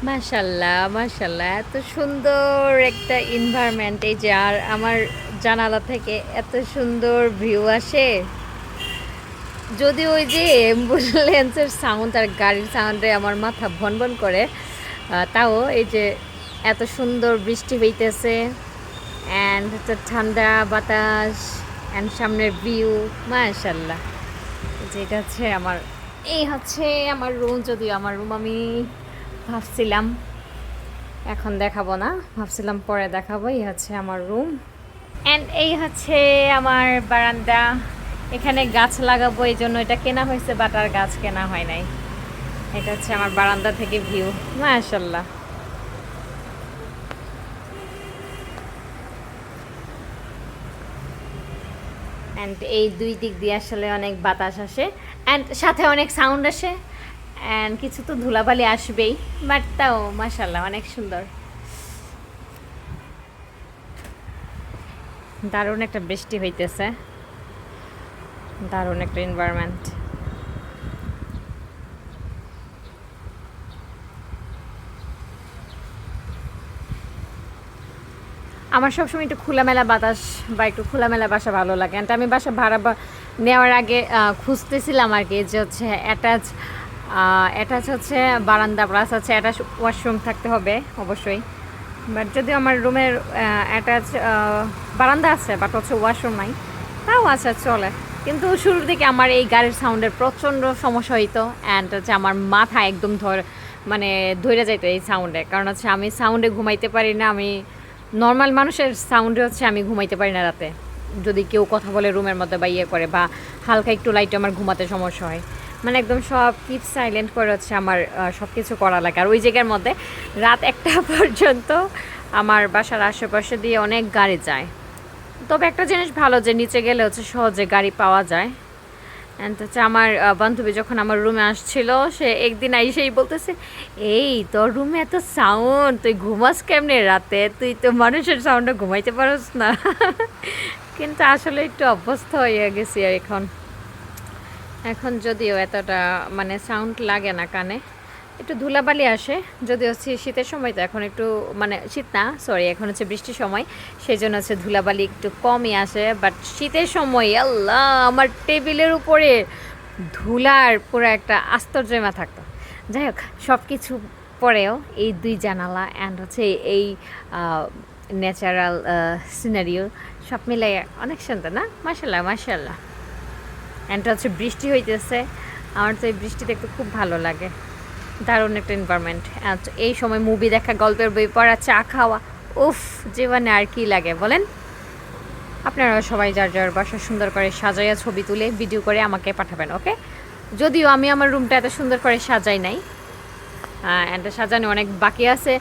মাশাল্লাহ মাশাল্লাহ, এত সুন্দর একটা এনভায়রনমেন্ট, এই যে আর আমার জানালা থেকে এত সুন্দর ভিউ আসে। যদি ওই যে অ্যাম্বুলেন্সের সাউন্ড আর গাড়ির সাউন্ডে আমার মাথা ভনভন করে, তাও এই যে এত সুন্দর বৃষ্টি হইতেছে অ্যান্ড হচ্ছে ঠান্ডা বাতাস অ্যান্ড সামনের ভিউ, মাশাল্লাহ। যেটা হচ্ছে আমার, এই হচ্ছে আমার রুম। যদিও আমার রুম আমি ভাবছিলাম এখন দেখাবো না, ভাবছিলাম পরে দেখাবো। এই হচ্ছে আমার রুম অ্যান্ড এই হচ্ছে আমার বারান্দা। এখানে গাছ লাগাবো, এই জন্য এটা কেনা হয়েছে, বাট আর গাছ কেনা হয় নাই। এটা হচ্ছে আমার বারান্দা থেকে ভিউ, মাশাল্লাহ। অ্যান্ড এই দুই দিক দিয়ে আসলে অনেক বাতাস আসে অ্যান্ড সাথে অনেক সাউন্ড আসে অ্যান্ড কিছু তো ধুলাবালি আসবেই, বাট তাও মাশাল্লাহ অনেক সুন্দর। দারুণ একটা বৃষ্টি হইতেছে, দারুণ একটা এনভায়রনমেন্ট। আমার সবসময় একটু খোলামেলা বাতাস বা একটু খোলামেলা বাসা ভালো লাগে। অ্যান্ড আমি বাসা ভাড়া নেওয়ার আগে খুঁজতেছিলাম আর কি, যে হচ্ছে অ্যাটাচ অ্যাটাচ হচ্ছে বারান্দা প্লাস হচ্ছে অ্যাটাচ ওয়াশরুম থাকতে হবে অবশ্যই। বাট যদিও আমার রুমের অ্যাটাচ বারান্দা আছে, বাট হচ্ছে ওয়াশরুম নাই, তাও আছে, চলে। কিন্তু শুরুর দিকে আমার এই গাড়ির সাউন্ডের প্রচণ্ড সমস্যা হইতো অ্যান্ড হচ্ছে আমার মাথা একদম মানে ধরে যাইতো এই সাউন্ডে। কারণ হচ্ছে আমি সাউন্ডে ঘুমাইতে পারি না। আমি নর্মাল মানুষের সাউন্ডে হচ্ছে আমি ঘুমাইতে পারি না রাতে, যদি কেউ কথা বলে রুমের মধ্যে বা ইয়ে করে বা হালকা একটু লাইটে আমার ঘুমাতে সমস্যা হয়। মানে একদম সব কিপ সাইলেন্ট করে হচ্ছে আমার সব কিছু করা লাগে। আর ওই জায়গার মধ্যে রাত 1টা পর্যন্ত আমার বাসার আশেপাশে দিয়ে অনেক গাড়ি যায়। তবে একটা জিনিস ভালো, যে নিচে গেলে হচ্ছে সহজে গাড়ি পাওয়া যায়। অ্যান্ড হচ্ছে আমার বান্ধবী যখন আমার রুমে আসছিল, সে একদিন আইসেই বলতেছে, এই তোর রুমে এত সাউন্ড, তুই ঘুমাস কেমনে রাতে, তুই তো মানুষের সাউন্ডে ঘুমাইতে পারস না। কিন্তু আসলে একটু অভ্যস্ত হয়ে গেছি আর এখন। এখন যদিও এতটা মানে সাউন্ড লাগে না কানে, একটু ধুলাবালি আসে। যদিও হচ্ছে শীতের সময়, তো এখন একটু মানে শীত না, সরি, এখন হচ্ছে বৃষ্টির সময়, সেই জন্য হচ্ছে ধুলাবালি একটু কমই আসে। বাট শীতের সময় আল্লাহ, আমার টেবিলের উপরে ধুলার পুরো একটা আস্তর জমা থাকতো। যাই হোক, সব কিছু পরেও এই দুই জানালা অ্যান্ড হচ্ছে এই ন্যাচারাল সিনারিও সব মিলে অনেক সুন্দর না, মাশাল্লাহ মাশাল্লাহ। অ্যান্ড হচ্ছে বৃষ্টি হইতেছে, আমার তো এই বৃষ্টি দেখতে খুব ভালো লাগে, দারুণ একটা এনভায়রনমেন্ট। এই সময় মুভি দেখা, গল্পের বই পড়া, চা খাওয়া, উফ, জীবনে আর কি লাগে বলেন। আপনারা সবাই যার যার বাসা সুন্দর করে সাজাইয়া ছবি তুলে ভিডিও করে আমাকে পাঠাবেন, ওকে? যদিও আমি আমার রুমটা এত সুন্দর করে সাজাই নাই, অ্যান্ড সাজানো অনেক বাকি আছে।